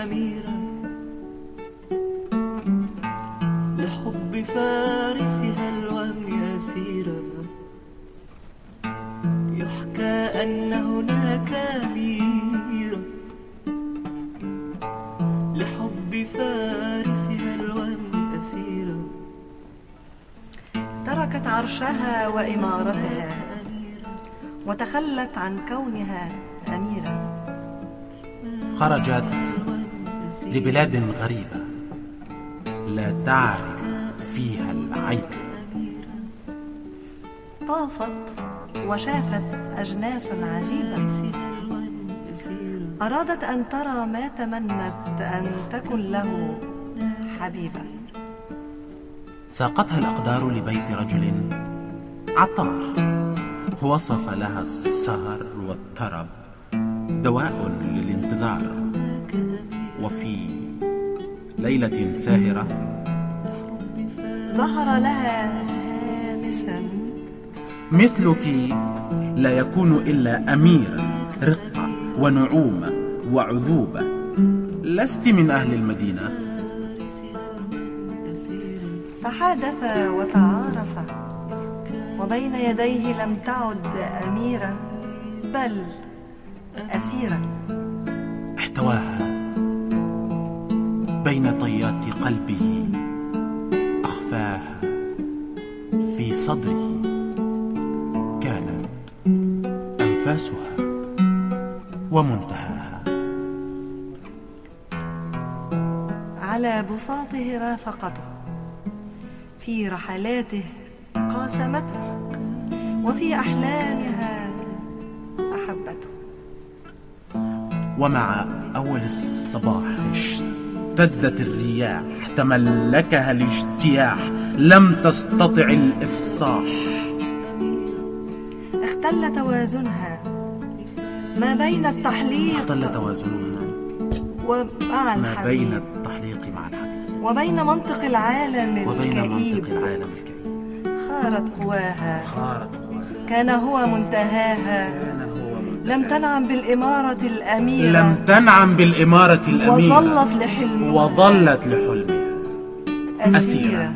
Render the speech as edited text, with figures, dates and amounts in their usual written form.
أميرة لحب فارسها الوهم أسيرة. يحكى أن هناك أميرة لحب فارسها الوهم أسيرة. تركت عرشها وإمارتها وتخلت عن كونها أميرة. خرجت لبلاد غريبة لا تعرف فيها العيب. طافت وشافت أجناس عجيبة. أرادت أن ترى ما تمنت أن تكن له حبيبة. ساقتها الأقدار لبيت رجل عطار وصف لها السهر والطرب دواء للانتظار. وفي ليلة ساهرة ظهر لها هامسا مثلك لا يكون إلا أميرة رقة ونعومة وعذوبة. لست من أهل المدينة. تحادثا وتعارفا وبين يديه لم تعد أميرة بل أسيرة. احتواها بين طيات قلبه أخفاها في صدره. كانت أنفاسها ومنتهاها. على بساطه رافقته في رحلاته قاسمته وفي أحلامها أحبته. ومع أول الصباح اشتدت الرياح تملكها الاجتياح لم تستطع الإفصاح. اختل توازنها ما بين التحليق اختل توازنها ومع ما الحبيب بين التحليق مع الحبيب وبين منطق العالم الكئيب. خارت قواها كان هو منتهاها. لم تنعم بالإمارة الأميرة وظلت لحلمها أسيرة.